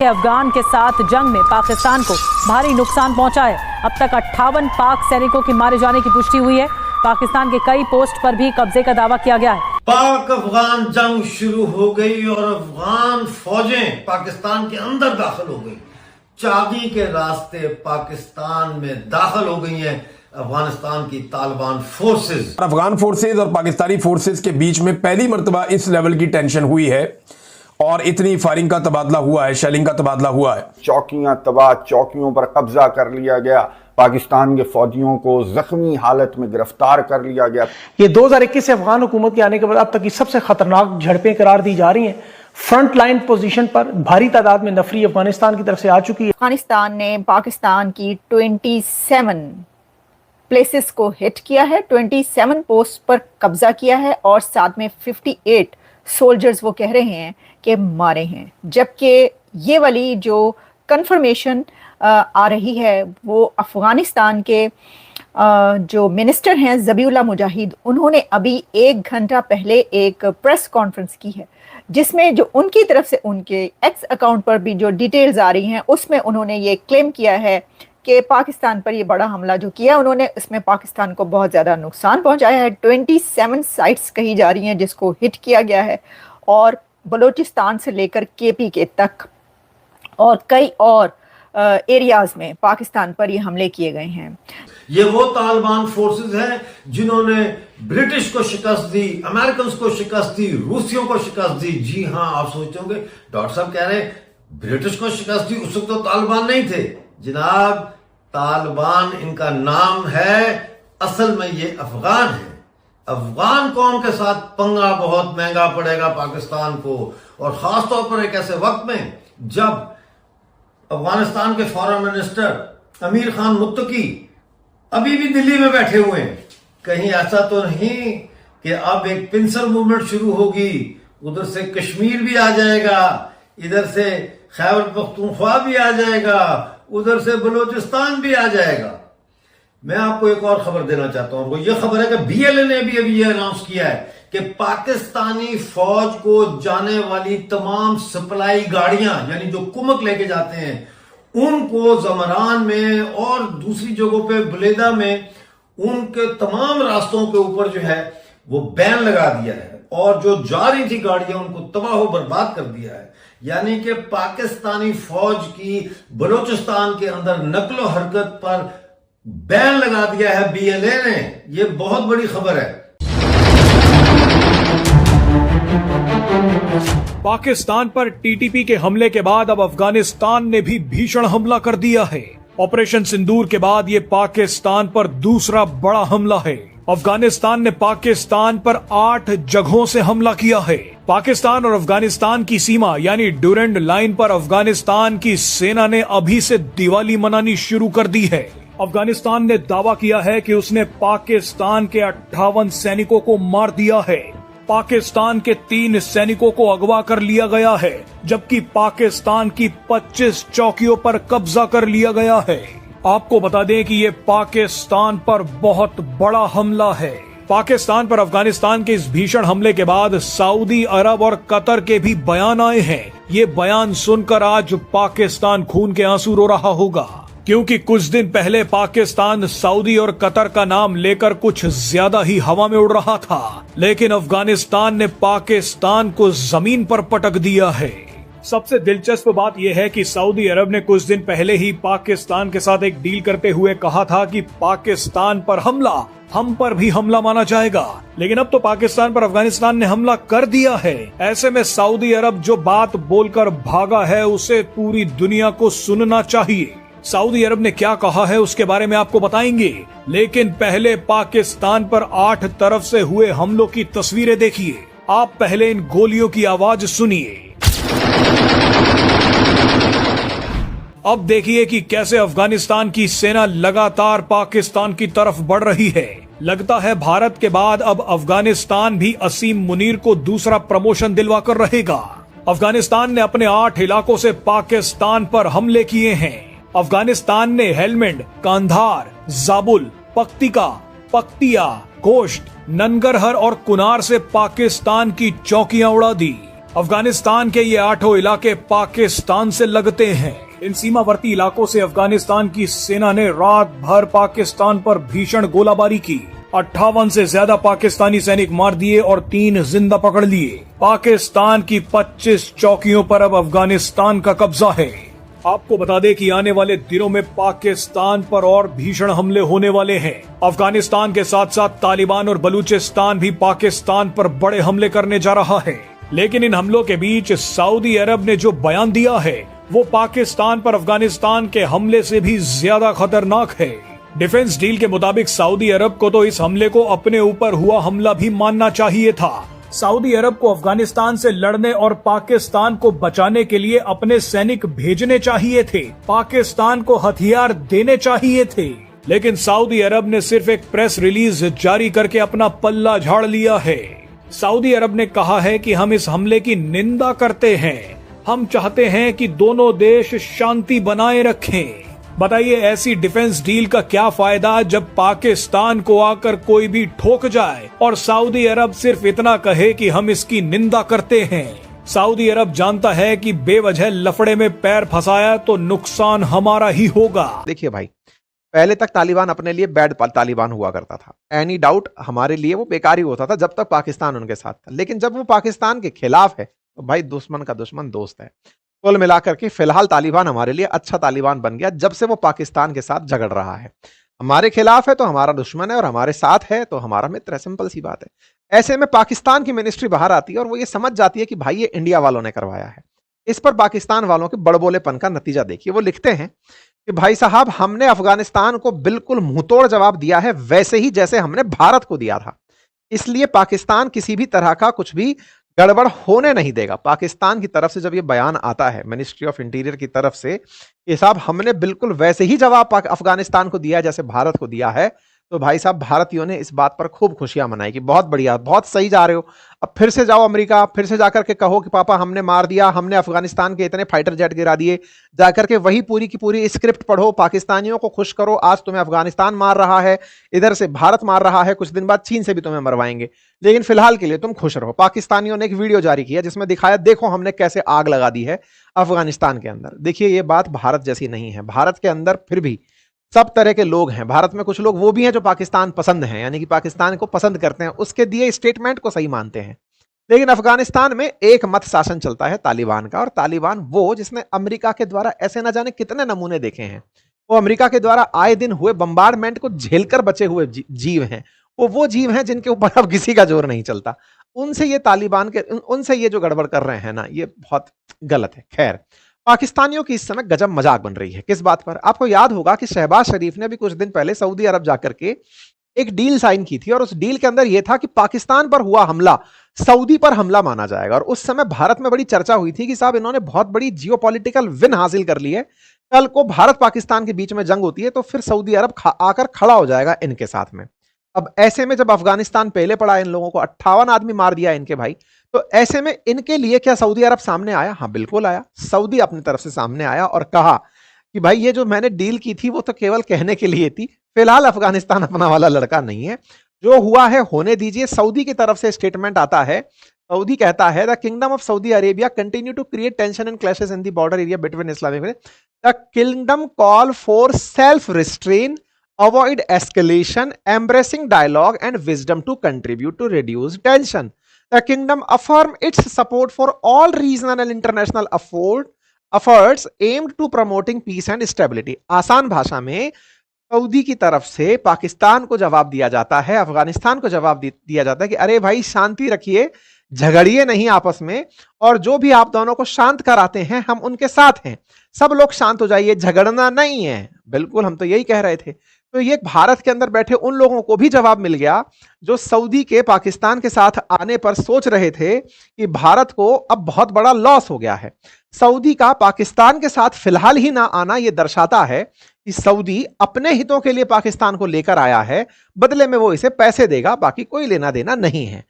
अफगान के साथ जंग में पाकिस्तान को भारी नुकसान पहुंचा है। अब तक 58 पाक सैनिकों के मारे जाने की पुष्टि हुई है। पाकिस्तान के कई पोस्ट पर भी कब्जे का दावा किया गया है। पाक अफगान जंग शुरू हो गई और अफगान फौजें पाकिस्तान के अंदर दाखिल हो गई। चागी के रास्ते पाकिस्तान में दाखिल हो गई हैं अफगानिस्तान की तालिबान फोर्सेस। अफगान फोर्सेस और पाकिस्तानी फोर्सेस के बीच में पहली मर्तबा इस लेवल की टेंशन हुई है और इतनी फायरिंग का तबादला हुआ है, शेलिंग का तबादला हुआ है। चौकियां तबाह, चौकियों पर कब्जा कर लिया गया, पाकिस्तान के फौजियों को जख्मी हालत में गिरफ्तार कर लिया गया। ये 2021 से अफगान हुकूमत के आने के बाद अब तक की सबसे खतरनाक झड़पें करार दी जा रही हैं। फ्रंट लाइन पोजीशन पर भारी तादाद में नफरी अफगानिस्तान की तरफ से आ चुकी है। अफगानिस्तान ने पाकिस्तान की 27 प्लेसेस को हिट किया है, 27 पोस्ट पर कब्जा किया है और साथ में 58 सोल्जर्स वो कह रहे हैं कि मारे हैं। जबकि ये वाली जो कंफर्मेशन आ रही है वो अफगानिस्तान के जो मिनिस्टर हैं ज़बीउल्लाह मुजाहिद, उन्होंने अभी 1 घंटा पहले एक प्रेस कॉन्फ्रेंस की है जिसमें जो उनकी तरफ से उनके एक्स अकाउंट पर भी जो डिटेल्स आ रही हैं उसमें उन्होंने ये क्लेम किया है कि पाकिस्तान पर ये बड़ा हमला जो किया उन्होंने, इसमें पाकिस्तान को बहुत ज़्यादा नुकसान पहुंचाया है। 27 साइट्स कही जा रही हैं जिसको हिट किया गया है और बलूचिस्तान से लेकर केपी के तक और कई और एरियाज में पाकिस्तान पर ये हमले किए गए हैं। ये वो तालिबान फोर्सेस हैं जिन्होंने ब्रिटिश को शिकस्त दी, अमेरिकन को शिकस्त दी, रूसियों को शिकस्त दी। जी हाँ, आप सोचते होंगे डॉक्टर साहब कह रहे ब्रिटिश को शिकस्त दी, उस वक्त तो तालिबान नहीं थे। जनाब, तालिबान इनका नाम है, असल में ये अफगान है। अफगान कौम के साथ पंगा बहुत महंगा पड़ेगा पाकिस्तान को, और खासतौर पर एक ऐसे वक्त में जब अफगानिस्तान के फॉरेन मिनिस्टर अमीर खान मुत्तकी अभी भी दिल्ली में बैठे हुए हैं। कहीं ऐसा तो नहीं कि अब एक पिंसर मूवमेंट शुरू होगी, उधर से कश्मीर भी आ जाएगा, इधर से खैबर पख्तूनख्वा भी आ जाएगा, उधर से बलूचिस्तान भी आ जाएगा। मैं आपको एक और खबर देना चाहता हूं, वो ये खबर है कि बीएलए ने भी अभी ये अनाउंस किया है कि पाकिस्तानी फौज को जाने वाली तमाम सप्लाई गाड़ियां, यानी जो कुमक लेके जाते हैं, उनको जमरान में और दूसरी जगहों पे बुलेदा में उनके तमाम रास्तों के ऊपर जो है वो बैन लगा दिया है और जो जा रही थी गाड़ियां उनको तबाह बर्बाद कर दिया है। यानी कि पाकिस्तानी फौज की बलूचिस्तान के अंदर नकलो हरकत पर बैन लगा दिया है बीएलए ने। यह बहुत बड़ी खबर है। पाकिस्तान पर टीटीपी के हमले के बाद अब अफगानिस्तान ने भी भीषण हमला कर दिया है। ऑपरेशन सिंदूर के बाद ये पाकिस्तान पर दूसरा बड़ा हमला है। अफगानिस्तान ने पाकिस्तान पर 8 जगहों से हमला किया है। पाकिस्तान और अफगानिस्तान की सीमा यानी ड्यूरेंड लाइन पर अफगानिस्तान की सेना ने अभी से दिवाली मनानी शुरू कर दी है। अफगानिस्तान ने दावा किया है कि उसने पाकिस्तान के 58 सैनिकों को मार दिया है। पाकिस्तान के 3 सैनिकों को अगवा कर लिया गया है, जबकि पाकिस्तान की 25 चौकियों पर कब्जा कर लिया गया है। आपको बता दें कि ये पाकिस्तान पर बहुत बड़ा हमला है। पाकिस्तान पर अफगानिस्तान के इस भीषण हमले के बाद सऊदी अरब और कतर के भी बयान आए हैं। ये बयान सुनकर आज पाकिस्तान खून के आंसू रो रहा होगा, क्योंकि कुछ दिन पहले पाकिस्तान सऊदी और कतर का नाम लेकर कुछ ज्यादा ही हवा में उड़ रहा था, लेकिन अफगानिस्तान ने पाकिस्तान को जमीन पर पटक दिया है। सबसे दिलचस्प बात यह है कि सऊदी अरब ने कुछ दिन पहले ही पाकिस्तान के साथ एक डील करते हुए कहा था कि पाकिस्तान पर हमला हम पर भी हमला माना जाएगा, लेकिन अब तो पाकिस्तान पर अफगानिस्तान ने हमला कर दिया है। ऐसे में सऊदी अरब जो बात बोलकर भागा है उसे पूरी दुनिया को सुनना चाहिए। सऊदी अरब ने क्या कहा है उसके बारे में आपको बताएंगे, लेकिन पहले पाकिस्तान पर 8 तरफ से हुए हमलों की तस्वीरें देखिए। आप पहले इन गोलियों की आवाज सुनिए। अब देखिए कि कैसे अफगानिस्तान की सेना लगातार पाकिस्तान की तरफ बढ़ रही है। लगता है भारत के बाद अब अफगानिस्तान भी असीम मुनीर को दूसरा प्रमोशन दिलवा कर रहेगा। अफगानिस्तान ने अपने 8 इलाकों से पाकिस्तान पर हमले किए हैं। अफगानिस्तान ने हेलमेंड, कांधार, जाबुल, पख्तिका, पख्तिया, गोश्त, ननगरहर और कुनार से पाकिस्तान की चौकियां उड़ा दी। अफगानिस्तान के ये 8 इलाके पाकिस्तान से लगते हैं। इन सीमावर्ती इलाकों से अफगानिस्तान की सेना ने रात भर पाकिस्तान पर भीषण गोलाबारी की। 58 से ज्यादा पाकिस्तानी सैनिक मार दिए और 3 जिंदा पकड़ लिए। पाकिस्तान की 25 चौकियों पर अब अफगानिस्तान का कब्जा है। आपको बता दें कि आने वाले दिनों में पाकिस्तान पर और भीषण हमले होने वाले हैं। अफगानिस्तान के साथ साथ तालिबान और बलूचिस्तान भी पाकिस्तान पर बड़े हमले करने जा रहा है। लेकिन इन हमलों के बीच सऊदी अरब ने जो बयान दिया है वो पाकिस्तान पर अफगानिस्तान के हमले से भी ज्यादा खतरनाक है। डिफेंस डील के मुताबिक सऊदी अरब को तो इस हमले को अपने ऊपर हुआ हमला भी मानना चाहिए था। सऊदी अरब को अफगानिस्तान से लड़ने और पाकिस्तान को बचाने के लिए अपने सैनिक भेजने चाहिए थे, पाकिस्तान को हथियार देने चाहिए थे। लेकिन सऊदी अरब ने सिर्फ एक प्रेस रिलीज जारी करके अपना पल्ला झाड़ लिया है। सऊदी अरब ने कहा है कि हम इस हमले की निंदा करते हैं, हम चाहते हैं कि दोनों देश शांति बनाए रखें। बताइए ऐसी डिफेंस डील का क्या फायदा जब पाकिस्तान को आकर कोई भी ठोक जाए और सऊदी अरब सिर्फ इतना कहे कि हम इसकी निंदा करते हैं। सऊदी अरब जानता है कि बेवजह लफड़े में पैर फंसाया तो नुकसान हमारा ही होगा। देखिए भाई, पहले तक तालिबान अपने लिए बैड तालिबान हुआ करता था। एनी डाउट हमारे लिए वो बेकार ही होता था जब तक पाकिस्तान उनके साथ था। लेकिन जब वो पाकिस्तान के खिलाफ है तो भाई दुश्मन का दुश्मन दोस्त है। कुल मिलाकर के फिलहाल तालिबान हमारे लिए अच्छा तालिबान बन गया जब से वो पाकिस्तान के साथ झगड़ रहा है। हमारे खिलाफ है तो हमारा दुश्मन है और हमारे साथ है तो हमारा मित्र है। सिंपल सी बात है। ऐसे में पाकिस्तान की मिनिस्ट्री बाहर आती है और वो ये समझ जाती है कि भाई ये इंडिया वालों ने करवाया है। इस पर पाकिस्तान वालों के बड़बोलेपन का नतीजा देखिए। वो लिखते हैं कि भाई साहब, हमने अफगानिस्तान को बिल्कुल मुंहतोड़ जवाब दिया है, वैसे ही जैसे हमने भारत को दिया था। इसलिए पाकिस्तान किसी भी तरह का कुछ भी गड़बड़ होने नहीं देगा। पाकिस्तान की तरफ से जब ये बयान आता है मिनिस्ट्री ऑफ इंटीरियर की तरफ से, ये साहब हमने बिल्कुल वैसे ही जवाब अफगानिस्तान को दिया जैसे भारत को दिया है, तो भाई साहब भारतीयों ने इस बात पर खूब खुशियां मनाई कि बहुत बढ़िया, बहुत सही जा रहे हो। अब फिर से जाओ अमेरिका, फिर से जाकर के कहो कि पापा हमने मार दिया, हमने अफगानिस्तान के इतने फाइटर जेट गिरा दिए। जाकर के वही पूरी की पूरी स्क्रिप्ट पढ़ो, पाकिस्तानियों को खुश करो। आज तुम्हें अफगानिस्तान मार रहा है, इधर से भारत मार रहा है, कुछ दिन बाद चीन से भी तुम्हें मरवाएंगे, लेकिन फिलहाल के लिए तुम खुश रहो। पाकिस्तानियों ने एक वीडियो जारी किया जिसमें दिखाया, देखो हमने कैसे आग लगा दी है अफगानिस्तान के अंदर। देखिए ये बात भारत जैसी नहीं है। भारत के अंदर फिर भी सब तरह के लोग हैं। भारत में कुछ लोग वो भी हैं जो पाकिस्तान पसंद हैं, यानी कि पाकिस्तान को पसंद करते हैं, उसके दिए स्टेटमेंट को सही मानते हैं। लेकिन अफगानिस्तान में एक मत शासन चलता है तालिबान का, और तालिबान वो जिसने अमेरिका के द्वारा ऐसे न जाने कितने नमूने देखे हैं। वो अमेरिका के द्वारा आए दिन हुए बम्बार्डमेंट को झेलकर बचे हुए जीव हैं। वो जीव हैं जिनके ऊपर अब किसी का जोर नहीं चलता। उनसे ये तालिबान के उनसे ये जो गड़बड़ कर रहे हैं ना, ये बहुत गलत है। खैर, पाकिस्तानियों की इस समय गजब मजाक बन रही है। किस बात पर? आपको याद होगा कि शहबाज शरीफ ने भी कुछ दिन पहले सऊदी अरब जाकर के एक डील साइन की थी, और उस डील के अंदर यह था कि पाकिस्तान पर हुआ हमला सऊदी पर हमला माना जाएगा। और उस समय भारत में बड़ी चर्चा हुई थी कि साहब इन्होंने बहुत बड़ी जियोपॉलिटिकल विन हासिल कर ली है। कल को भारत पाकिस्तान के बीच में जंग होती है तो फिर सऊदी अरब आकर खड़ा हो जाएगा इनके साथ में। अब ऐसे में जब अफगानिस्तान पहले पड़ा, इन लोगों को 58 आदमी मार दिया इनके भाई, तो ऐसे में इनके लिए क्या सऊदी अरब सामने आया? हाँ बिल्कुल आया। सऊदी अपनी तरफ से सामने आया और कहा कि भाई ये जो मैंने डील की थी वो तो केवल कहने के लिए थी, फिलहाल अफगानिस्तान अपना वाला लड़का नहीं है, जो हुआ है होने दीजिए। सऊदी की तरफ से स्टेटमेंट आता है, सऊदी कहता है the kingdom of Saudi Arabia continue to create tension and clashes in the border area between Islamic. The kingdom call for self restraint, avoid escalation, embracing dialogue and wisdom to contribute to reduce tension. The kingdom affirm its support for all regional and international efforts aimed to promoting peace and stability. आसान भाषा में Saudi की तरफ से पाकिस्तान को जवाब दिया जाता है, अफगानिस्तान को जवाब दिया जाता है कि अरे भाई शांति रखिए, झगड़िए नहीं आपस में, और जो भी आप दोनों को शांत कराते हैं हम उनके साथ हैं, सब लोग शांत हो जाइए, झगड़ना नहीं है। बिल्कुल, हम तो यही कह रहे थे। तो ये भारत के अंदर बैठे उन लोगों को भी जवाब मिल गया जो सऊदी के पाकिस्तान के साथ आने पर सोच रहे थे कि भारत को अब बहुत बड़ा लॉस हो गया है। सऊदी का पाकिस्तान के साथ फिलहाल ही ना आना यह दर्शाता है कि सऊदी अपने हितों के लिए पाकिस्तान को लेकर आया है, बदले में वो इसे पैसे देगा, बाकी कोई लेना देना नहीं है।